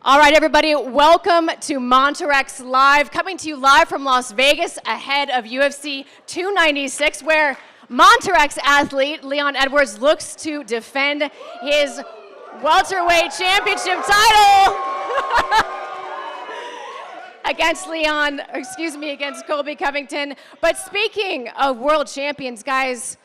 All right, everybody, welcome to Montirex Live, coming to you live from Las Vegas ahead of UFC 296, where Montirex athlete Leon Edwards looks to defend his welterweight championship title against Colby Covington. But speaking of world champions, guys,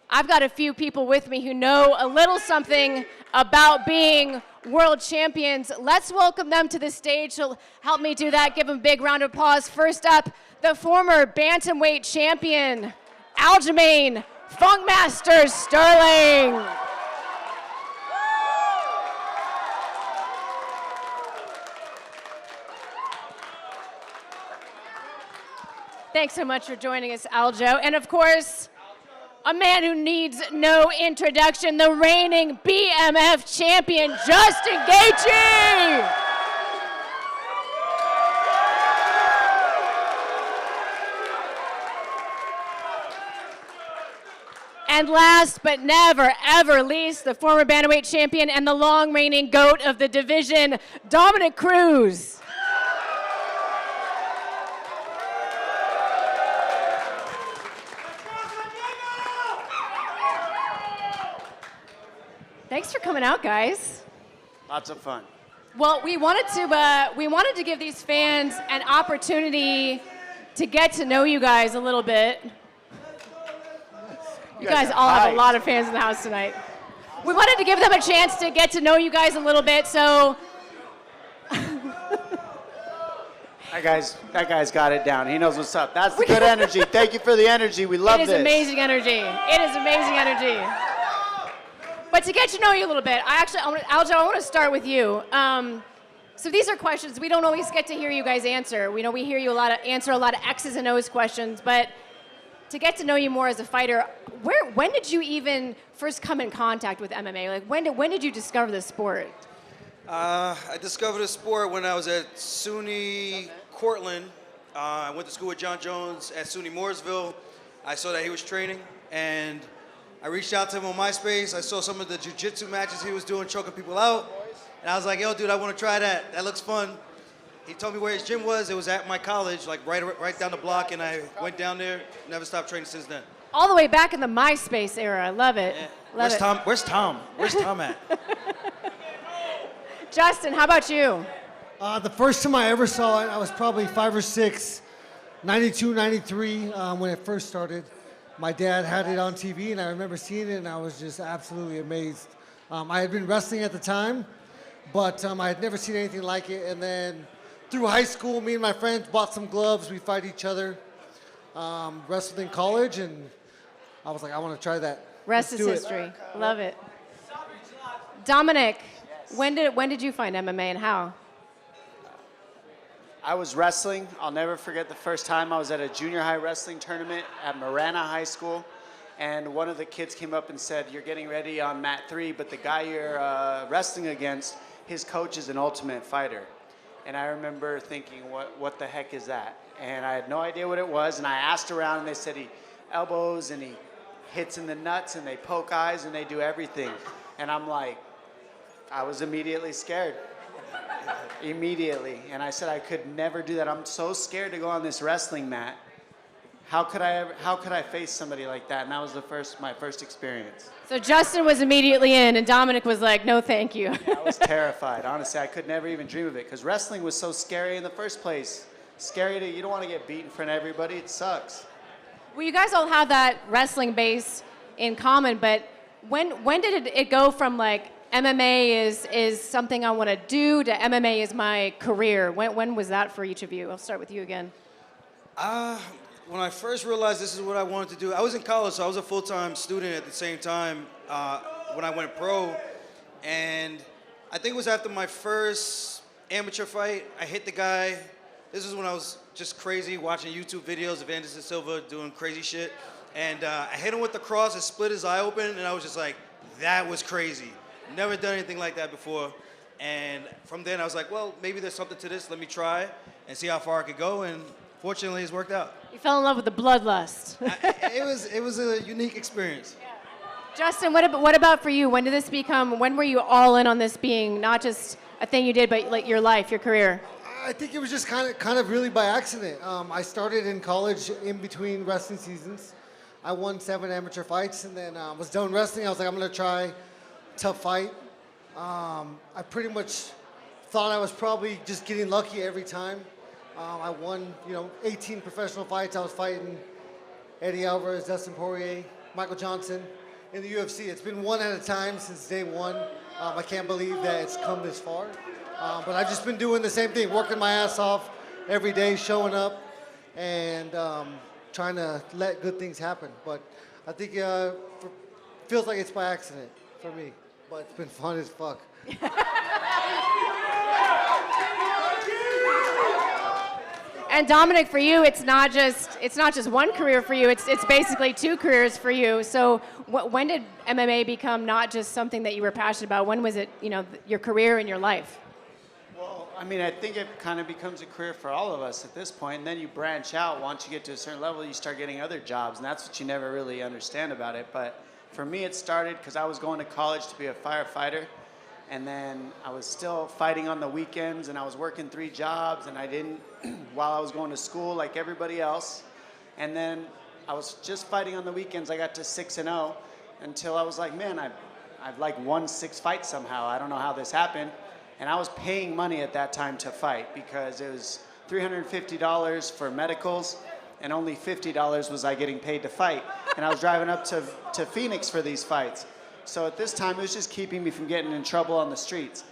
I've got a few people with me who know a little something about being world champions. Let's welcome them to the stage. So help me do that. Give them a big round of applause. First up, the former bantamweight champion, Aljamain Funkmaster Sterling. Thanks so much for joining us, Aljo. And of course, a man who needs no introduction, the reigning BMF champion, Justin Gaethje. And last but never, ever least, the former bantamweight champion and the long-reigning GOAT of the division, Dominick Cruz. Thanks for coming out, guys. Lots of fun. Well, we wanted to give these fans an opportunity to get to know you guys a little bit. You guys all have a lot of fans in the house tonight. We wanted to give them a chance to get to know you guys a little bit, so. That guy's got it down. He knows what's up. That's the good energy. Thank you for the energy. We love this. It is amazing energy. It is amazing energy. But to get to know you a little bit, Aljo, I want to start with you. So these are questions we don't always get to hear you guys answer. We know we hear you answer a lot of X's and O's questions, but to get to know you more as a fighter, when did you even first come in contact with MMA? Like when did you discover the sport? I discovered the sport when I was at SUNY Cortland. I went to school with John Jones at SUNY Mooresville. I saw that he was training, and I reached out to him on MySpace. I saw some of the jiu-jitsu matches he was doing, choking people out. And I was like, yo, dude, I want to try that. That looks fun. He told me where his gym was. It was at my college, like right down the block, and I went down there, never stopped training since then. All the way back in the MySpace era. I love it. Yeah. Where's Tom? Where's Tom at? Justin, how about you? The first time I ever saw it, I was probably 5 or 6, 92, 93, when it first started. My dad had it on TV, and I remember seeing it, and I was just absolutely amazed. I had been wrestling at the time, but I had never seen anything like it. And then through high school, me and my friends bought some gloves. We fight each other. Wrestled in college, and I was like, I want to try that. Rest is history. Love it. Dominick, when did you find MMA and how? I was wrestling. I'll never forget the first time I was at a junior high wrestling tournament at Marana High School, and one of the kids came up and said, you're getting ready on mat 3, but the guy you're wrestling against, his coach is an Ultimate Fighter. And I remember thinking, what the heck is that? And I had no idea what it was, and I asked around, and they said he elbows, and he hits in the nuts, and they poke eyes, and they do everything. And I'm like, I was immediately scared. Immediately. And I said I could never do that. I'm so scared to go on this wrestling mat. How could I face somebody like that? And that was my first experience. So Justin was immediately in, and Dominick was like, no thank you. I was terrified. Honestly, I could never even dream of it, because wrestling was so scary in the first place. Scary you don't want to get beat in front of everybody. It sucks. Well, you guys all have that wrestling base in common, but when did it go from like MMA is something I want to do to MMA is my career? When was that for each of you? I'll start with you again. When I first realized this is what I wanted to do, I was in college, so I was a full-time student at the same time when I went pro. And I think it was after my first amateur fight, I hit the guy. This was when I was just crazy, watching YouTube videos of Anderson Silva doing crazy shit. And I hit him with the cross, it split his eye open, and I was just like, that was crazy. Never done anything like that before. And from then I was like, well, maybe there's something to this. Let me try and see how far I could go. And fortunately, it's worked out. You fell in love with the bloodlust. It was a unique experience. Justin, what about for you? When were you all in on this being not just a thing you did, but like your life, your career? I think it was just kind of really by accident. I started in college in between wrestling seasons. I won 7 amateur fights, and then was done wrestling. I was like, I'm gonna try tough fight. I pretty much thought I was probably just getting lucky every time. I won, 18 professional fights. I was fighting Eddie Alvarez, Dustin Poirier, Michael Johnson in the UFC. It's been one at a time since day one. I can't believe that it's come this far. But I've just been doing the same thing, working my ass off every day, showing up, and trying to let good things happen. But I think it feels like it's by accident for me, but it's been fun as fuck. And Dominic, for you, it's not just one career for you. It's basically 2 careers for you. So when did MMA become not just something that you were passionate about? When was it, your career and your life? Well, I mean, I think it kind of becomes a career for all of us at this point, and then you branch out. Once you get to a certain level, you start getting other jobs, and that's what you never really understand about it. But for me, it started because I was going to college to be a firefighter, and then I was still fighting on the weekends, and I was working 3 jobs, and I didn't, while I was going to school like everybody else. And then I was just fighting on the weekends. I got to 6-0 until I was like, man, I've like won 6 fights somehow. I don't know how this happened. And I was paying money at that time to fight because it was $350 for medicals, and only $50 was I getting paid to fight. And I was driving up to Phoenix for these fights. So at this time, it was just keeping me from getting in trouble on the streets.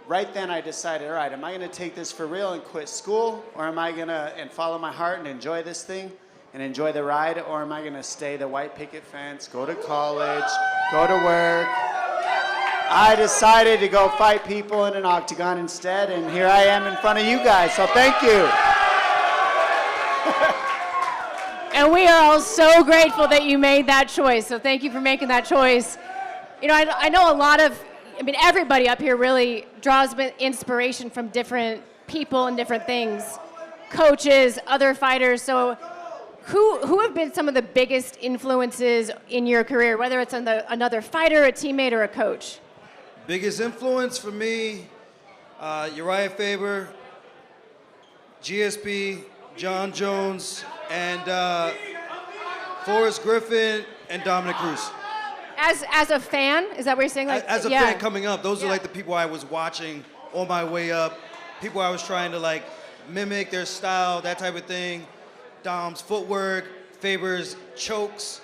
Right then, I decided, all right, am I going to take this for real and quit school, or am I going to and follow my heart and enjoy this thing and enjoy the ride, or am I going to stay the white picket fence, go to college, go to work? I decided to go fight people in an octagon instead, and here I am in front of you guys, so thank you. And we are all so grateful that you made that choice. So thank you for making that choice. I know everybody up here really draws inspiration from different people and different things, coaches, other fighters. So who have been some of the biggest influences in your career, whether it's another fighter, a teammate, or a coach? Biggest influence for me, Uriah Faber, GSP, John Jones, and Forrest Griffin and Dominic Cruz. As a fan, is that what you're saying? As a fan coming up, those are like the people I was watching on my way up, people I was trying to mimic their style, that type of thing. Dom's footwork, Faber's chokes,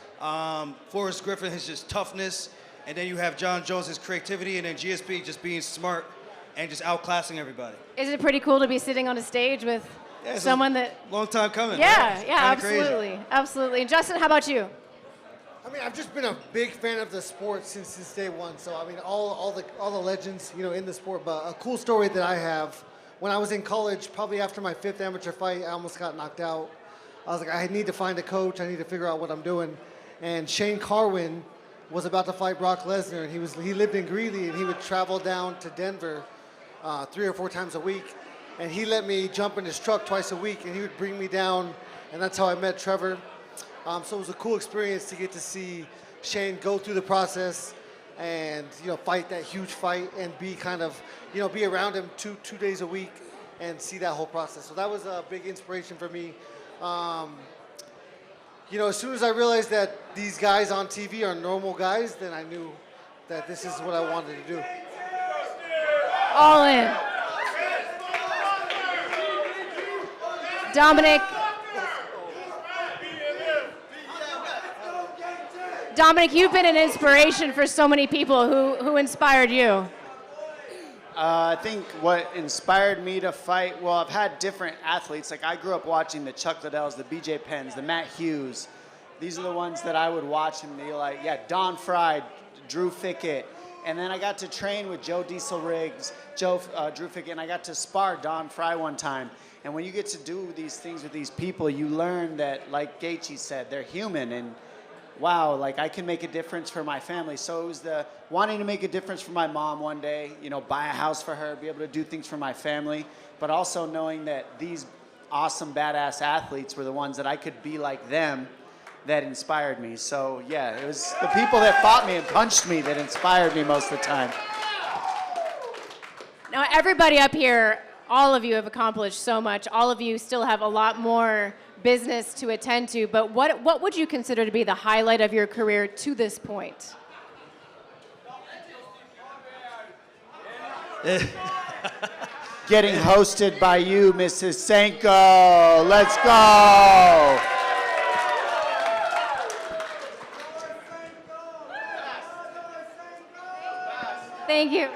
Forrest Griffin, his just toughness, and then you have John Jones, his creativity, and then GSP just being smart and just outclassing everybody. Is it pretty cool to be sitting on a stage with someone that... Long time coming. Yeah, right? yeah, absolutely. Crazy. Absolutely. And Justin, how about you? I've just been a big fan of the sport since day one. So, all the legends, in the sport. But a cool story that I have, when I was in college, probably after my 5th amateur fight, I almost got knocked out. I was like, I need to find a coach. I need to figure out what I'm doing. And Shane Carwin was about to fight Brock Lesnar, and he lived in Greeley, and he would travel down to Denver 3 or 4 times a week. And he let me jump in his truck twice a week, and he would bring me down, and that's how I met Trevor. So it was a cool experience to get to see Shane go through the process and, fight that huge fight and be be around him two days a week and see that whole process. So that was a big inspiration for me. As soon as I realized that these guys on TV are normal guys, then I knew that this is what I wanted to do. All in. Dominic, you've been an inspiration for so many people. Who inspired you? I think what inspired me to fight, well, I've had different athletes. Like, I grew up watching the Chuck Liddells, the BJ Penns, the Matt Hughes. These are the ones that I would watch and be like, yeah, Don Fry, Drew Fickett. And then I got to train with Joe Diesel Riggs, Drew Fickett, and I got to spar Don Fry one time. And when you get to do these things with these people, you learn that, like Gaethje said, they're human, and wow, I can make a difference for my family. So it was the wanting to make a difference for my mom one day, buy a house for her, be able to do things for my family, but also knowing that these awesome, badass athletes were the ones that I could be like them that inspired me. So yeah, it was the people that fought me and punched me that inspired me most of the time. Now, everybody up here, all of you have accomplished so much. All of you still have a lot more business to attend to, but what would you consider to be the highlight of your career to this point? Getting hosted by you, Mrs. Sanko. Let's go. Thank you.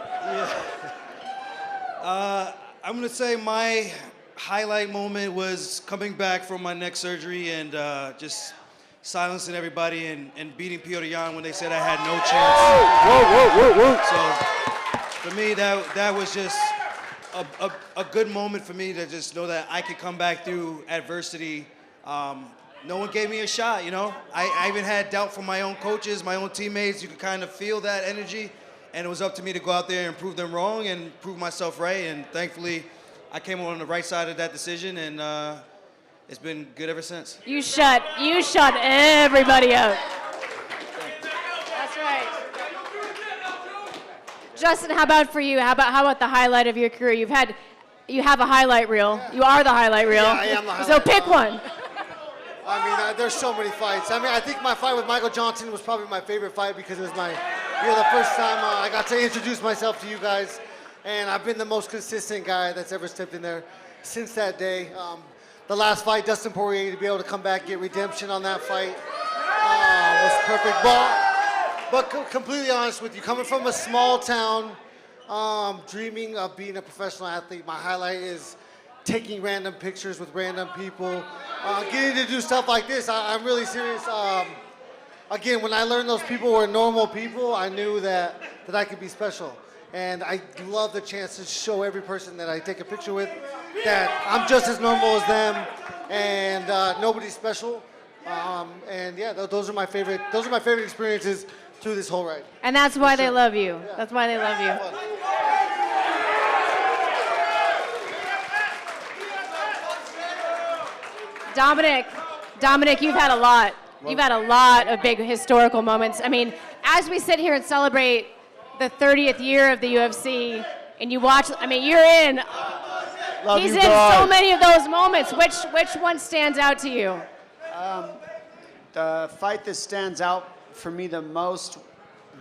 I'm gonna say my highlight moment was coming back from my neck surgery and just silencing everybody and beating Piotr Jan when they said I had no chance. So for me, that was just a good moment for me to just know that I could come back through adversity. No one gave me a shot, you know? I even had doubt from my own coaches, my own teammates. You could kind of feel that energy. And it was up to me to go out there and prove them wrong and prove myself right. And thankfully, I came on the right side of that decision, and it's been good ever since. You shut everybody up. That's right. Justin, how about for you? How about the highlight of your career? You have a highlight reel. You are the highlight reel. Yeah, I am the highlight So pick one. I mean, there's so many fights. I mean, I think my fight with Michael Johnson was probably my favorite fight because it was the first time I got to introduce myself to you guys, and I've been the most consistent guy that's ever stepped in there since that day. The last fight, Dustin Poirier, to be able to come back, get redemption on that fight was perfect. But completely honest with you, coming from a small town, dreaming of being a professional athlete, my highlight is taking random pictures with random people, getting to do stuff like this. I'm really serious. Again, when I learned those people were normal people, I knew that I could be special. And I love the chance to show every person that I take a picture with that I'm just as normal as them, and nobody's special. And yeah, those are my favorite experiences through this whole ride. And that's why they love you. That's why they love you. Dominic, you've had a lot. You've had a lot of big historical moments. I mean, as we sit here and celebrate the 30th year of the UFC, and you watch, I mean, you're in. He's in so many of those moments. Which one stands out to you? The fight that stands out for me the most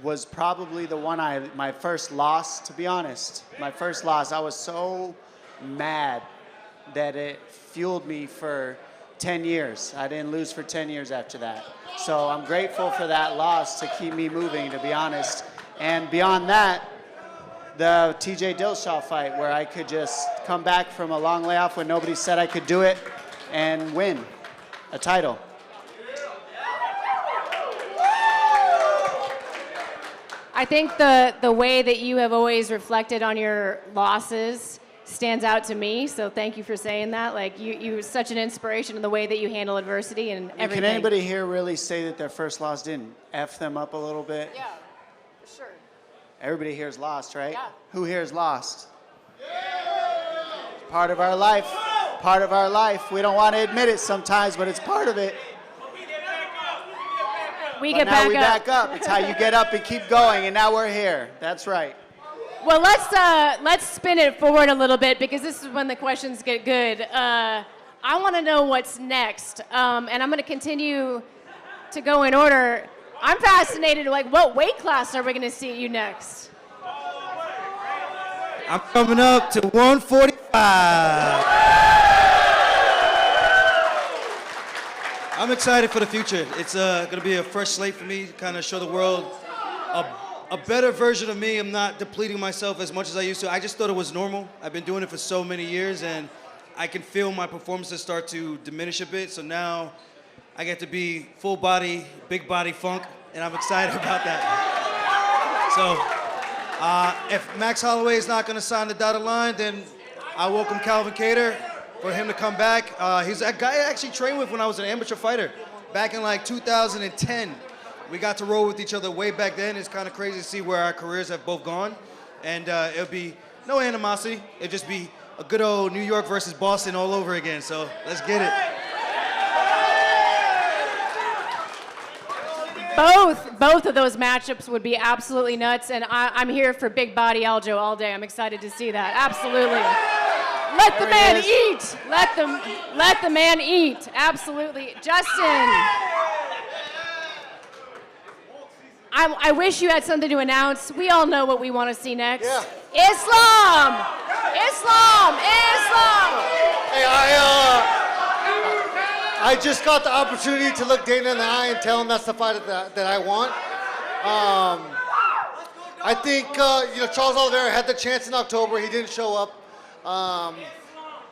was probably the one my first loss, to be honest. My first loss, I was so mad that it fueled me for 10 years. I didn't lose for 10 years after that. So I'm grateful for that loss to keep me moving, to be honest. And beyond that, the TJ Dillashaw fight, where I could just come back from a long layoff when nobody said I could do it and win a title. I think the way that you have always reflected on your losses stands out to me, so thank you for saying that. Like, you're such an inspiration in the way that you handle adversity and everything. Can anybody here really say that their first loss didn't F them up a little bit? Yeah, for sure. Everybody here is lost, right? Yeah. Who here is lost? Part of our life. Part of our life. We don't want to admit it sometimes, but it's part of it. We back up. It's how you get up and keep going, and now we're here. That's right. Well, let's spin it forward a little bit, because this is when the questions get good. I want to know what's next, and I'm going to continue to go in order. I'm fascinated, like, what weight class are we going to see you next? I'm coming up to 145. I'm excited for the future. It's going to be a fresh slate for me, to kind of show the world a better version of me. I'm not depleting myself as much as I used to. I just thought it was normal. I've been doing it for so many years, and I can feel my performances start to diminish a bit. So now I get to be full body, big body funk, and I'm excited about that. So if Max Holloway is not going to sign the dotted line, then I welcome Calvin Kattar for him to come back. He's a guy I actually trained with when I was an amateur fighter back in like 2010. We got to roll with each other way back then. It's kind of crazy to see where our careers have both gone. And it'll be no animosity. It'll just be a good old New York versus Boston all over again. So let's get it. both of those matchups would be absolutely nuts, and I'm here for big body Aljo all day. I'm excited to see that. Absolutely. Let the man eat. Let the man eat. Absolutely. Justin. I wish you had something to announce. We all know what we want to see next. Yeah. Islam. Hey, I just got the opportunity to look Dana in the eye and tell him that's the fight that I want. I think Charles Oliveira had the chance in October. He didn't show up.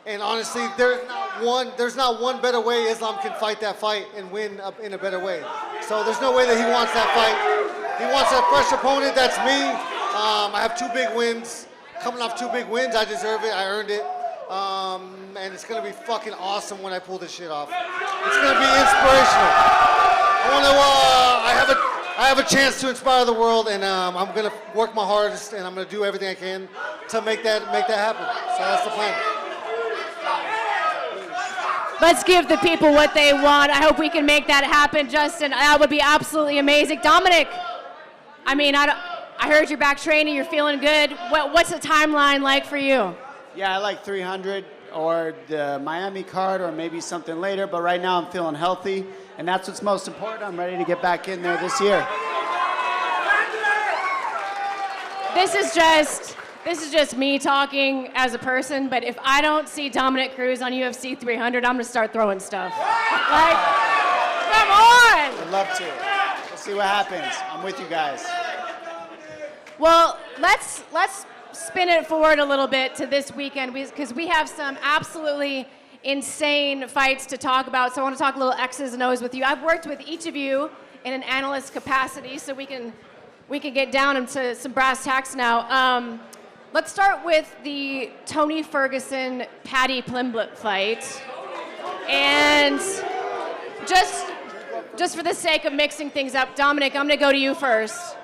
And honestly, there's not one better way Islam can fight that fight and win in a better way. So there's no way that he wants that fight. He wants a fresh opponent. That's me. I have 2 big wins. Coming off 2 big wins, I deserve it. I earned it. And it's gonna be fucking awesome when I pull this shit off. It's gonna be inspirational. I have a chance to inspire the world, and I'm gonna work my hardest, and I'm gonna do everything I can to make that happen. So that's the plan. Let's give the people what they want. I hope we can make that happen, Justin. That would be absolutely amazing. Dominic, I heard you're back training. You're feeling good. What's the timeline like for you? Yeah, I like 300 or the Miami card or maybe something later, but right now I'm feeling healthy, and that's what's most important. I'm ready to get back in there this year. This is just me talking as a person, but if I don't see Dominic Cruz on UFC 300, I'm gonna start throwing stuff. Like, come on! I'd love to. We'll see what happens. I'm with you guys. Well, let's spin it forward a little bit to this weekend, because we have some absolutely insane fights to talk about. So I want to talk a little X's and O's with you. I've worked with each of you in an analyst capacity, so we can get down into some brass tacks now. Let's start with the Tony Ferguson Paddy Pimblett fight, and just for the sake of mixing things up, Dominic, I'm going to go to you first.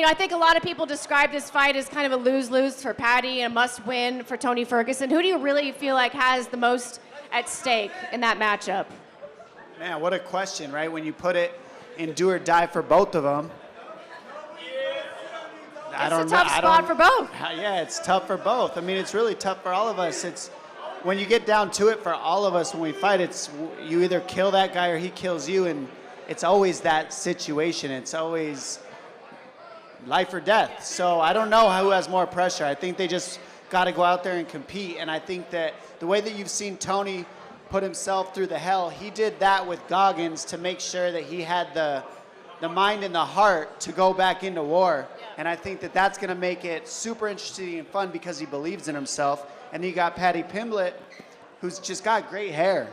I think a lot of people describe this fight as kind of a lose-lose for Paddy and a must-win for Tony Ferguson. Who do you really feel like has the most at stake in that matchup? Man, what a question, right? When you put it in do or die for both of them. It's a tough spot for both. Yeah, it's tough for both. It's really tough for all of us. It's when you get down to it for all of us when we fight, it's you either kill that guy or he kills you, and it's always that situation. It's always life or death. So I don't know who has more pressure. I think they just got to go out there and compete. And I think that the way that you've seen Tony put himself through the hell, he did that with Goggins to make sure that he had the mind and the heart to go back into war. And I think that that's going to make it super interesting and fun because he believes in himself. And you got Paddy Pimblett, who's just got great hair.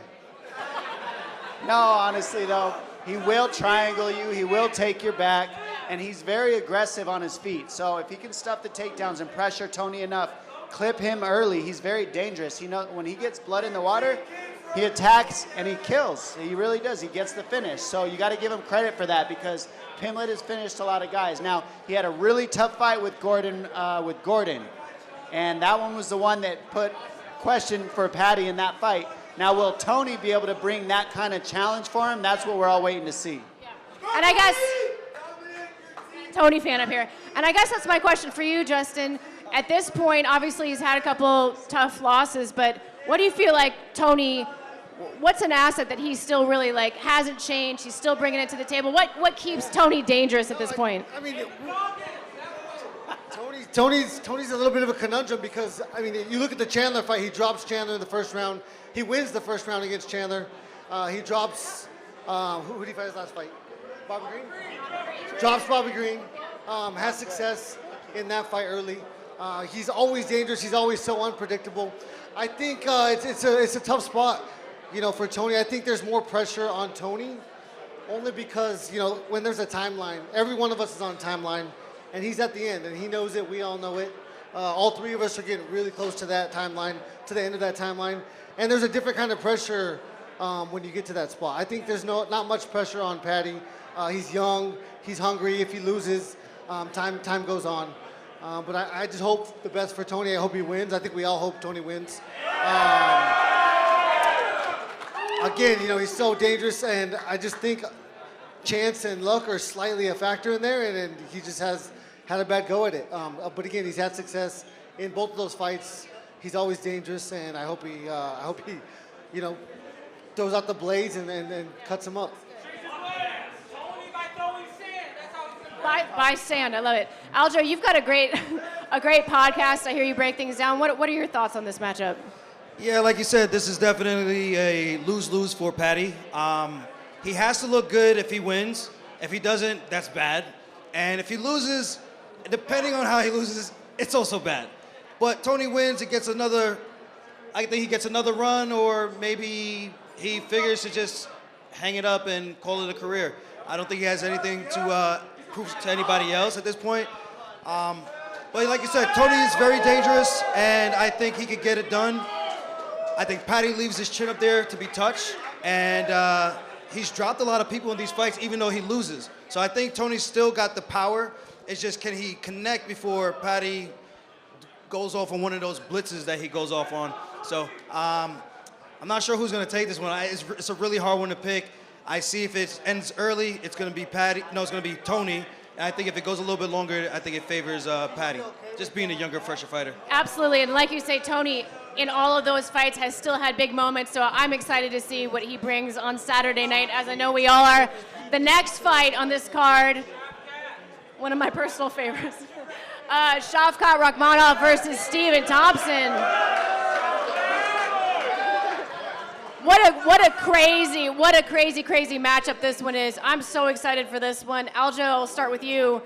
No, honestly, though, he will triangle you. He will take your back. And he's very aggressive on his feet. So if he can stuff the takedowns and pressure Tony enough, clip him early, he's very dangerous. When he gets blood in the water, he attacks and he kills. He really does. He gets the finish. So you got to give him credit for that because Pimblett has finished a lot of guys. Now, he had a really tough fight with Gordon. And that one was the one that put question for Paddy in that fight. Now, will Tony be able to bring that kind of challenge for him? That's what we're all waiting to see. Yeah. And I guess, Tony fan up here. And I guess that's my question for you, Justin. At this point, obviously he's had a couple tough losses, but what do you feel like Tony, what's an asset that he's still really hasn't changed, he's still bringing it to the table? What keeps Tony dangerous at this point? Tony's a little bit of a conundrum because, you look at the Chandler fight, he drops Chandler in the first round. He wins the first round against Chandler. He drops, who did he fight his last fight? Bobby Green? Drops Bobby Green, has success in that fight early. He's always dangerous. He's always so unpredictable. I think it's a tough spot, for Tony. I think there's more pressure on Tony, only because when there's a timeline, every one of us is on a timeline, and he's at the end, and he knows it. We all know it. All three of us are getting really close to that timeline, to the end of that timeline, and there's a different kind of pressure when you get to that spot. I think there's not much pressure on Paddy. He's young. He's hungry. If he loses, time goes on. But I just hope the best for Tony. I hope he wins. I think we all hope Tony wins. Again, he's so dangerous, and I just think chance and luck are slightly a factor in there, and then he just has had a bad go at it. But again, he's had success in both of those fights. He's always dangerous, and I hope he, you know, throws out the blades and cuts him up. By sand, I love it. Aljo, you've got a great podcast. I hear you break things down. What are your thoughts on this matchup? Yeah, like you said, this is definitely a lose-lose for Patty. He has to look good if he wins. If he doesn't, that's bad. And if he loses, depending on how he loses, it's also bad. But Tony wins, I think he gets another run, or maybe he figures to just hang it up and call it a career. I don't think he has anything to prove to anybody else at this point. But like you said, Tony is very dangerous, and I think he could get it done. I think Patty leaves his chin up there to be touched, and he's dropped a lot of people in these fights, even though he loses. So I think Tony's still got the power. It's just, can he connect before Patty goes off on one of those blitzes that he goes off on? So I'm not sure who's going to take this one. It's a really hard one to pick. I see if it ends early, it's going to be Patty. No, it's going to be Tony. And I think if it goes a little bit longer, I think it favors Patty, just being a younger, fresher fighter. Absolutely, and like you say, Tony, in all of those fights, has still had big moments, so I'm excited to see what he brings on Saturday night, as I know we all are. The next fight on this card, one of my personal favorites, Shavkat Rakhmonov versus Stephen Thompson. What a crazy matchup this one is. I'm so excited for this one. Aljo, I'll start with you.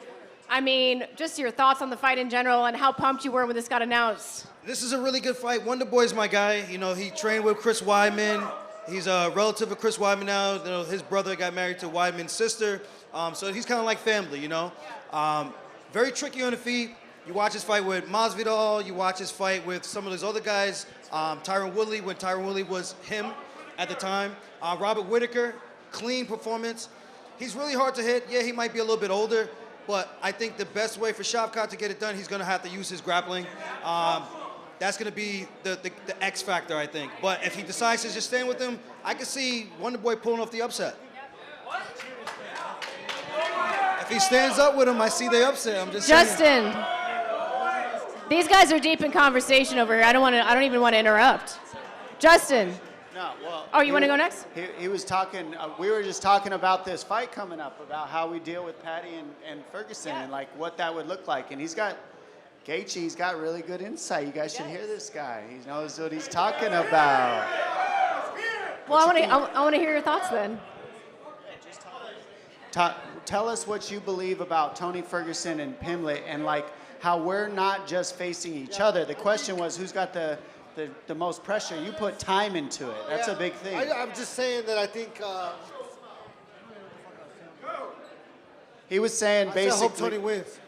I mean, just your thoughts on the fight in general and how pumped you were when this got announced. This is a really good fight. Wonder Boy's my guy. You know, he trained with Chris Weidman. He's a relative of Chris Weidman now. You know, his brother got married to Weidman's sister. So he's kind of like family, you know. Very tricky on the feet. You watch his fight with Masvidal. You watch his fight with some of those other guys. Tyron Woodley, when Tyron Woodley was him at the time. Robert Whittaker, clean performance. He's really hard to hit. Yeah, he might be a little bit older, but I think the best way for Shavkat to get it done, he's going to have to use his grappling. That's going to be the X factor, I think. But if he decides to just stand with him, I can see Wonder Boy pulling off the upset. If he stands up with him, I see the upset. I'm just saying. Justin, these guys are deep in conversation over here. I don't even want to interrupt. Justin. No, well. Oh, you want to go next? He was talking. We were just talking about this fight coming up, about how we deal with Patty and Ferguson, and like what that would look like. And he's got Gaethje's got really good insight. You guys should hear this guy. He knows what he's talking about. Well, I want to hear your thoughts then. Tell us what you believe about Tony Ferguson and Pimblett, and like how we're not just facing each other. The question was, who's got the most pressure? You put time into it. That's a big thing. I'm just saying that I think he was saying basically. I hope Tony wins.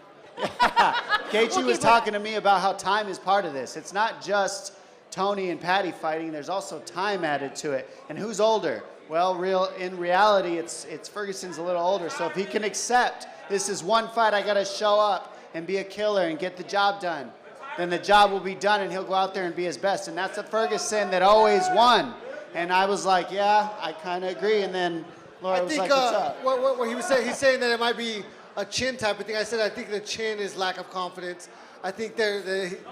Gaethje was talking to me about how time is part of this. It's not just Tony and Patty fighting. There's also time added to it. And who's older? Well, in reality, it's Ferguson's a little older. So if he can accept this is one fight, I got to show up and be a killer and get the job done, then the job will be done and he'll go out there and be his best. And that's the Ferguson that always won. And I was like, yeah, I kind of agree. And then Laura was like, what's up? What he was saying, he's saying that it might be a chin type of thing. I said I think the chin is lack of confidence. I think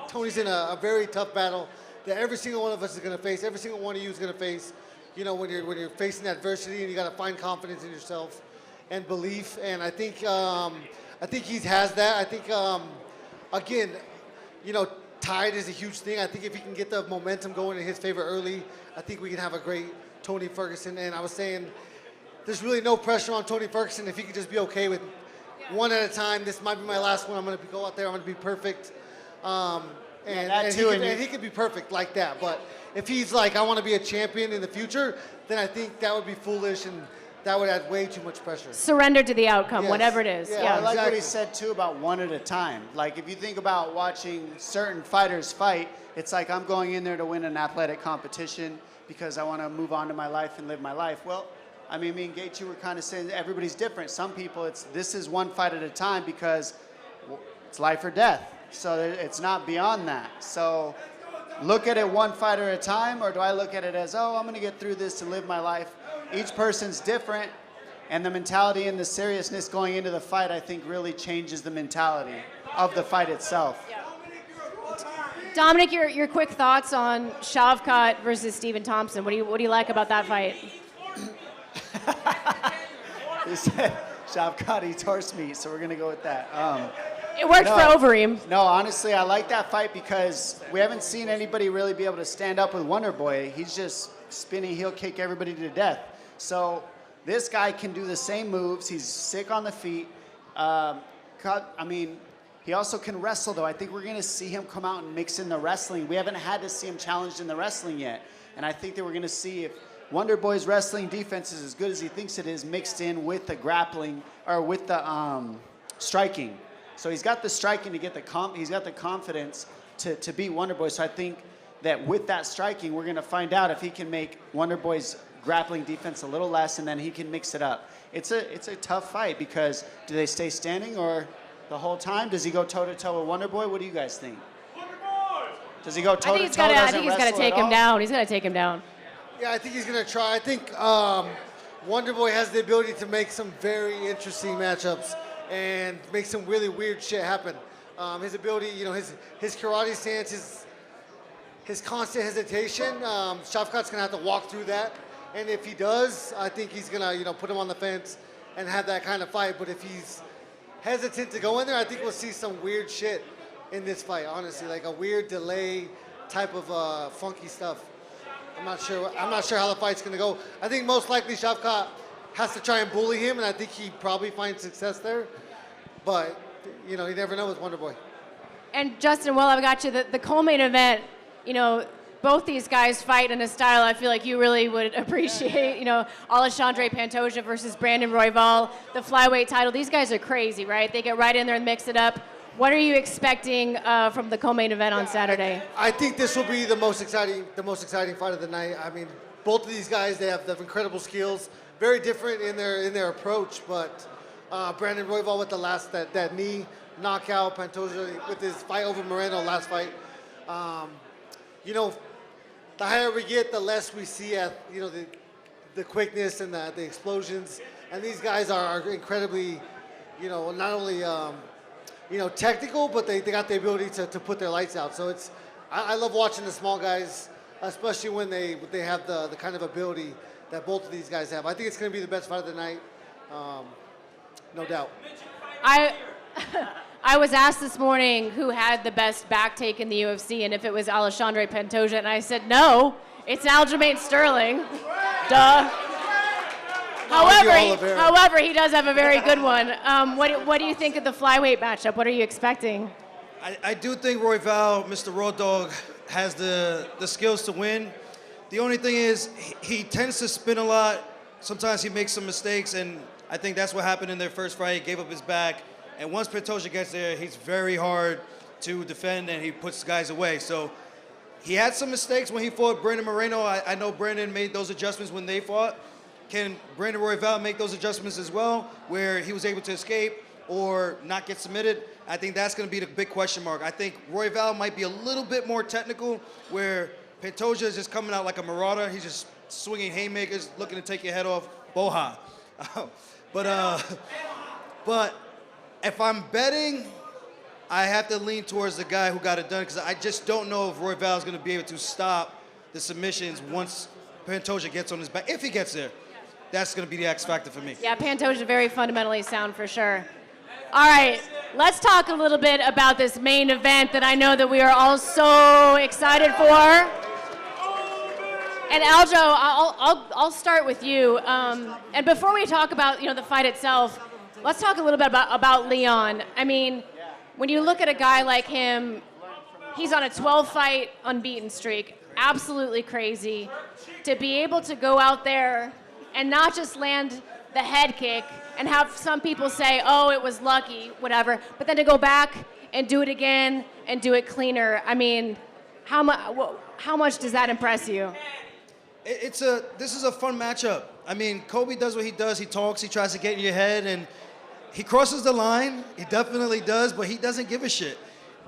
Tony's in a very tough battle that every single one of us is going to face. Every single one of you is going to face. You know, when you're facing adversity, and you got to find confidence in yourself and belief. And I think he has that. I think again, you know, tide is a huge thing. I think if he can get the momentum going in his favor early, I think we can have a great Tony Ferguson. And I was saying, there's really no pressure on Tony Ferguson if he could just be okay with one at a time. This might be my last one. I'm going to go out there. I'm going to be perfect. And he could be perfect like that. But if he's like, I want to be a champion in the future, then I think that would be foolish and that would add way too much pressure. Surrender to the outcome, Yes. whatever it is. Yeah, I like what exactly. he said too about one at a time. Like if you think about watching certain fighters fight, it's like I'm going in there to win an athletic competition because I want to move on to my life and live my life. Well, I mean, me and Gaethje were kind of saying that everybody's different. Some people, this is one fight at a time because it's life or death. So it's not beyond that. So look at it one fight at a time, or do I look at it as, oh, I'm going to get through this and live my life? Each person's different, And the mentality and the seriousness going into the fight, I think, really changes the mentality of the fight itself. Dominic, your quick thoughts on Shavkat versus Stephen Thompson. What do you like about that fight? He said Shavkat eats horse meat, so we're gonna go with that. It worked for Overeem. No, honestly, I like that fight because we haven't seen anybody really be able to stand up with Wonder Boy. He's just spinning heel kick everybody to death. So this guy can do the same moves. He's sick on the feet. He also can wrestle, though. I think we're going to see him come out and mix in the wrestling. We haven't had to see him challenged in the wrestling yet. And I think that we're going to see if Wonder Boy's wrestling defense is as good as he thinks it is, mixed in with the grappling, or with the striking. So he's got the striking to get he's got the confidence to beat Wonder Boy. So I think that with that striking, we're going to find out if he can make Wonder Boy's grappling defense a little less, and then he can mix it up. It's a tough fight because do they stay standing or the whole time? Does he go toe-to-toe with Wonder Boy? What do you guys think? Does he go toe-to-toe? I think he's got to take him down. He's got to take him down. Yeah, I think he's going to try. I think Wonder Boy has the ability to make some very interesting matchups and make some really weird shit happen. His ability, his karate stance, his constant hesitation, Shavkat's going to have to walk through that. And if he does, I think he's going to, put him on the fence and have that kind of fight. But if he's hesitant to go in there, I think we'll see some weird shit in this fight, honestly, like a weird delay type of funky stuff. I'm not sure how the fight's going to go. I think most likely Shavkat has to try and bully him, and I think he probably finds success there. But, you never know with Wonder Boy. And Justin, while I've got you, the co-main event, both these guys fight in a style I feel like you really would appreciate. Alexandre Pantoja versus Brandon Royval, the flyweight title. These guys are crazy, right? They get right in there and mix it up. What are you expecting from the co-main event on Saturday? I think this will be the most exciting fight of the night. I mean, both of these guys, they have incredible skills, very different in their approach. But Brandon Royval with that knee knockout, Pantoja with his fight over Moreno last fight. The higher we get, the less we see at the quickness and the explosions. And these guys are incredibly, not only technical, but they got the ability to put their lights out. So I love watching the small guys, especially when they have the kind of ability that both of these guys have. I think it's going to be the best fight of the night, no doubt. I was asked this morning who had the best back take in the UFC and if it was Alexandre Pantoja, and I said, no, it's Aljamain Sterling. Duh. However, he does have a very good one. What do you think of the flyweight matchup? What are you expecting? I do think Royval, Mr. Raw Dog, has the skills to win. The only thing is he tends to spin a lot. Sometimes he makes some mistakes, and I think that's what happened in their first fight. He gave up his back. And once Pantoja gets there, he's very hard to defend, and he puts guys away. So he had some mistakes when he fought Brandon Moreno. I know Brandon made those adjustments when they fought. Can Brandon Royval make those adjustments as well, where he was able to escape or not get submitted? I think that's going to be the big question mark. I think Royval might be a little bit more technical, where Pantoja is just coming out like a marauder. He's just swinging haymakers, looking to take your head off. Boha. But if I'm betting, I have to lean towards the guy who got it done, because I just don't know if Royval is going to be able to stop the submissions once Pantoja gets on his back. If he gets there, that's going to be the X factor for me. Yeah, Pantoja very fundamentally sound for sure. All right, let's talk a little bit about this main event that I know that we are all so excited for. And Aljo, I'll start with you. And before we talk about the fight itself, let's talk a little bit about Leon. I mean, when you look at a guy like him, he's on a 12-fight unbeaten streak. Absolutely crazy. To be able to go out there and not just land the head kick and have some people say, oh, it was lucky, whatever, but then to go back and do it again and do it cleaner. I mean, how much does that impress you? This is a fun matchup. I mean, Kobe does what he does. He talks, he tries to get in your head, and he crosses the line. He definitely does, but he doesn't give a shit.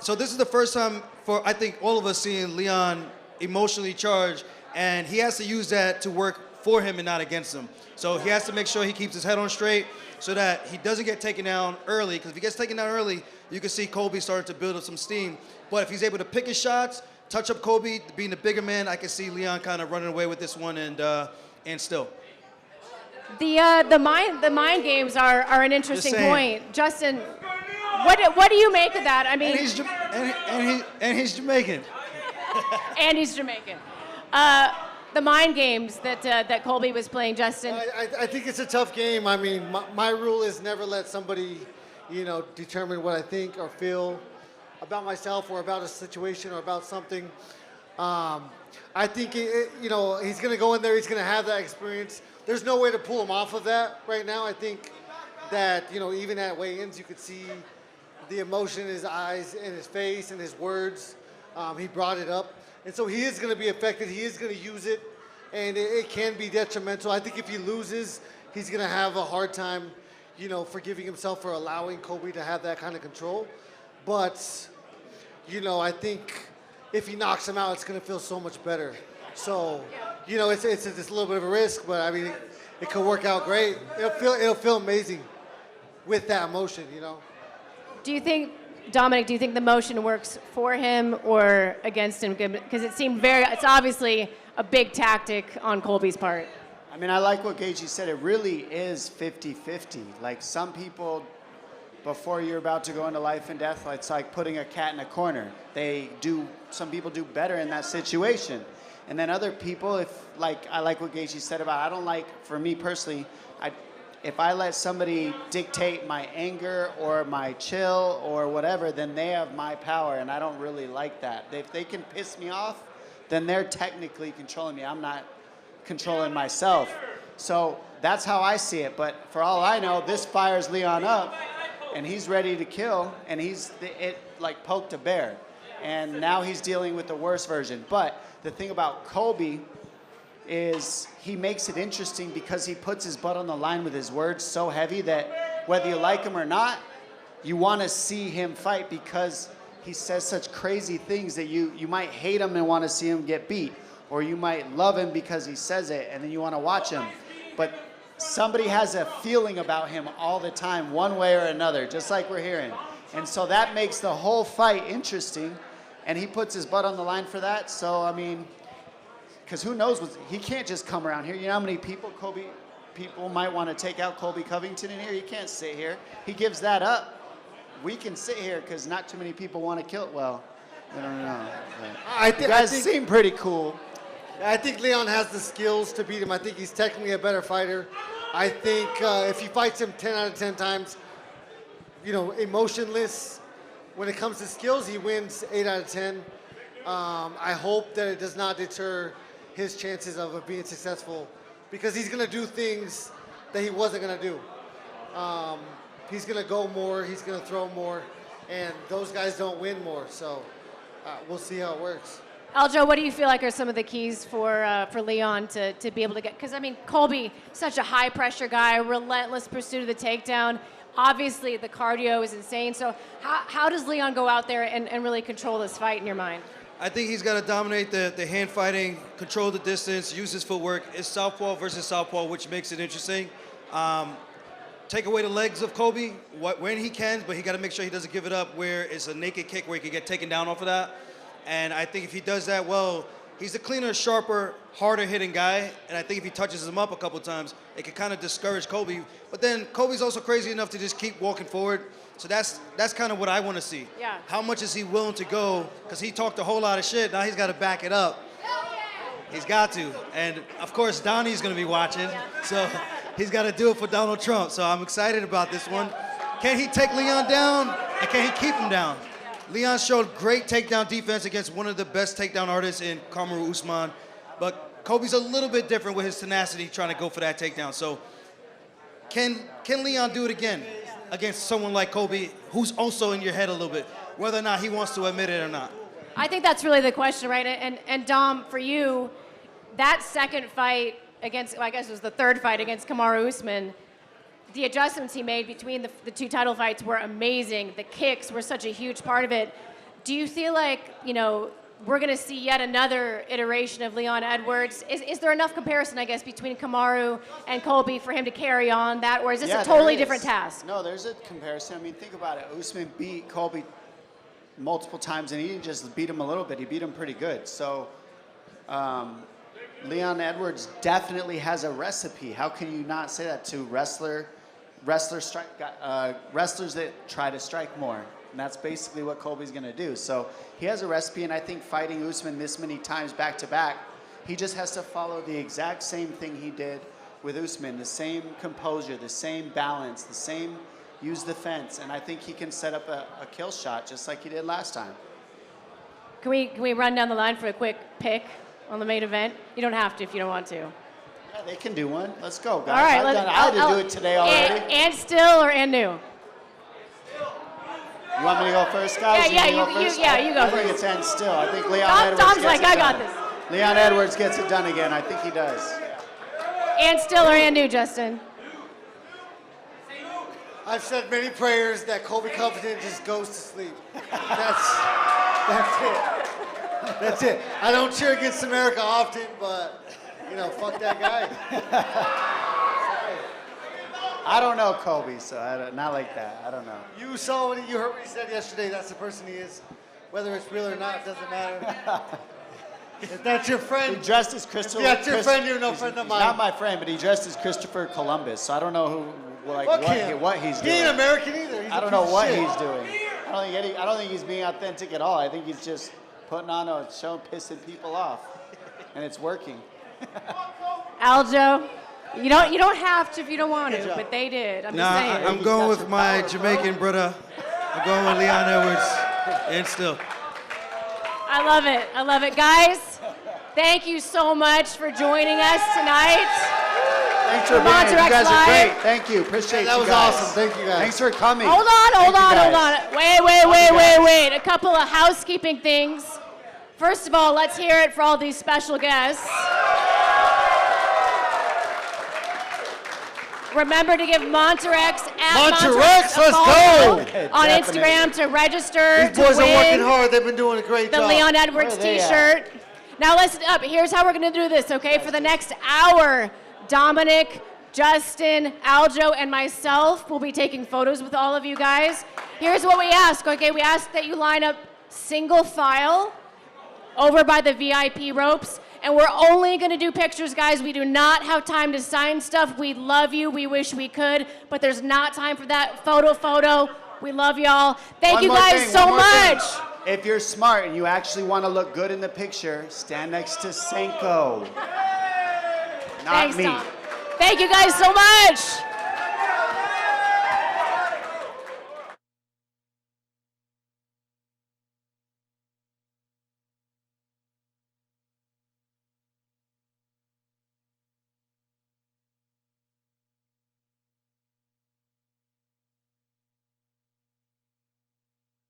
So this is the first time for, I think, all of us seeing Leon emotionally charged, and he has to use that to work for him and not against him. So he has to make sure he keeps his head on straight so that he doesn't get taken down early, because if he gets taken down early, you can see Colby starting to build up some steam. But if he's able to pick his shots, touch up Colby, being the bigger man, I can see Leon kind of running away with this one and still. The mind games are an interesting point. Justin, what do you make of that? I mean, and he's Jamaican. And he's Jamaican. The mind games that Colby was playing, Justin. I think it's a tough game. I mean, my rule is never let somebody, determine what I think or feel about myself or about a situation or about something. I think, he's going to go in there. He's going to have that experience. There's no way to pull him off of that right now. I think that, even at weigh-ins, you could see the emotion in his eyes and his face and his words. He brought it up. And so he is going to be affected. He is going to use it. And it can be detrimental. I think if he loses, he's going to have a hard time, forgiving himself for allowing Colby to have that kind of control. But, I think if he knocks him out, it's going to feel so much better. So, it's a little bit of a risk, but I mean, it could work out great. It'll feel amazing with that emotion, Dominic, do you think the motion works for him or against him? Because it's obviously a big tactic on Colby's part. I mean, I like what Gaethje said. It really is 50-50. Like, some people, before you're about to go into life and death, it's like putting a cat in a corner. Some people do better in that situation. And then other people, I like what Gaethje said about, for me personally, if I let somebody dictate my anger or my chill or whatever, then they have my power, and I don't really like that. If they can piss me off, then they're technically controlling me. I'm not controlling myself. So that's how I see it. But for all I know, this fires Leon up, and he's ready to kill, and it poked a bear. And now he's dealing with the worst version. But the thing about Colby is he makes it interesting because he puts his butt on the line with his words so heavy that whether you like him or not, you want to see him fight because he says such crazy things that you might hate him and want to see him get beat, or you might love him because he says it and then you want to watch him. But somebody has a feeling about him all the time, one way or another, just like we're hearing. And so that makes the whole fight interesting, and he puts his butt on the line for that. So, I mean, because who knows, he can't just come around here. You know how many people might want to take out Colby Covington in here? He can't sit here. He gives that up. We can sit here because not too many people want to kill it. Well, I don't know. You guys seem pretty cool. I think Leon has the skills to beat him. I think he's technically a better fighter. I think if he fights him 10 out of 10 times, emotionless, when it comes to skills, he wins 8 out of 10. I hope that it does not deter his chances of being successful, because he's going to do things that he wasn't going to do. He's going to go more, he's going to throw more, and those guys don't win more. So we'll see how it works. Aljo, what do you feel like are some of the keys for Leon to be able to get? Because, I mean, Colby, such a high-pressure guy, relentless pursuit of the takedown. Obviously, the cardio is insane. So how does Leon go out there and really control this fight in your mind? I think he's got to dominate the hand fighting, control the distance, use his footwork. It's southpaw versus southpaw, which makes it interesting. Take away the legs of Colby when he can, but he got to make sure he doesn't give it up where it's a naked kick where he can get taken down off of that. And I think if he does that well, he's a cleaner, sharper, harder hitting guy. And I think if he touches him up a couple times, it can kind of discourage Colby. But then Colby's also crazy enough to just keep walking forward. So that's kind of what I want to see. Yeah. How much is he willing to go? Because he talked a whole lot of shit. Now he's got to back it up. He's got to. And, of course, Donnie's going to be watching. So he's got to do it for Donald Trump. So I'm excited about this one. Can he take Leon down? And can he keep him down? Leon showed great takedown defense against one of the best takedown artists in Kamaru Usman. But Colby's a little bit different with his tenacity trying to go for that takedown. So can Leon do it again against someone like Colby, who's also in your head a little bit, whether or not he wants to admit it or not? I think that's really the question, right? And Dom, for you, that second fight against, well, I guess it was the third fight against Kamaru Usman, the adjustments he made between the two title fights were amazing. The kicks were such a huge part of it. Do you feel like, we're going to see yet another iteration of Leon Edwards. Is there enough comparison, I guess, between Kamaru and Colby for him to carry on that, or is this a totally different task? No, there's a comparison. I mean, think about it. Usman beat Colby multiple times, and he didn't just beat him a little bit. He beat him pretty good. So Leon Edwards definitely has a recipe. How can you not say that to wrestlers that try to strike more? And that's basically what Colby's going to do. So he has a recipe, and I think fighting Usman this many times back to back, he just has to follow the exact same thing he did with Usman, the same composure, the same balance, the same use the fence, and I think he can set up a kill shot just like he did last time. Can we run down the line for a quick pick on the main event? You don't have to if you don't want to. Yeah, they can do one. Let's go, guys. All right, I had to do it today already. And still or and new? You want me to go first, guys? Yeah, you go first. first. I think it's end still. I think Leon Edwards Tom's gets like, it I done. got this. Leon Edwards gets it done again. I think he does. And still or and new, Justin? I've said many prayers that Colby Covington just goes to sleep. That's it. That's it. I don't cheer against America often, but, fuck that guy. I don't know Colby, so not like that. I don't know. You heard what he said yesterday. That's the person he is. Whether it's real or not, it doesn't matter. If that's your friend, he dressed as Christopher. If that's your friend, you're no friend of mine. He's not my friend, but he dressed as Christopher Columbus. So I don't know what he's doing. He ain't American either. I don't know what he's doing. I don't think he's being authentic at all. I think he's just putting on a show, pissing people off, and it's working. Aljo, you don't have to if you don't want to, but they did. I'm just saying. I'm going with my Jamaican brother. I'm going with Leon Edwards, and still. I love it. Guys, thank you so much for joining us tonight. Thanks for being here. You guys are great. Thank you. Appreciate you guys. That was awesome. Thank you guys. Thanks for coming. Hold on. Wait. A couple of housekeeping things. First of all, let's hear it for all these special guests. Remember to give Montirex at Montirex, a let's follow go. on Instagram to register. These boys to are win working hard. They've been doing a great the job. Leon Edwards t-shirt. Now listen up. Here's how we're going to do this, okay? For the next hour, Dominic, Justin, Aljo, and myself will be taking photos with all of you guys. Here's what we ask, okay? We ask that you line up single file over by the VIP ropes. And we're only going to do pictures, guys. We do not have time to sign stuff. We love you. We wish we could, but there's not time for that photo. We love y'all. Thank you guys so much. If you're smart and you actually want to look good in the picture, stand next to Sanko. Not Thanks, me. Tom. Thank you guys so much.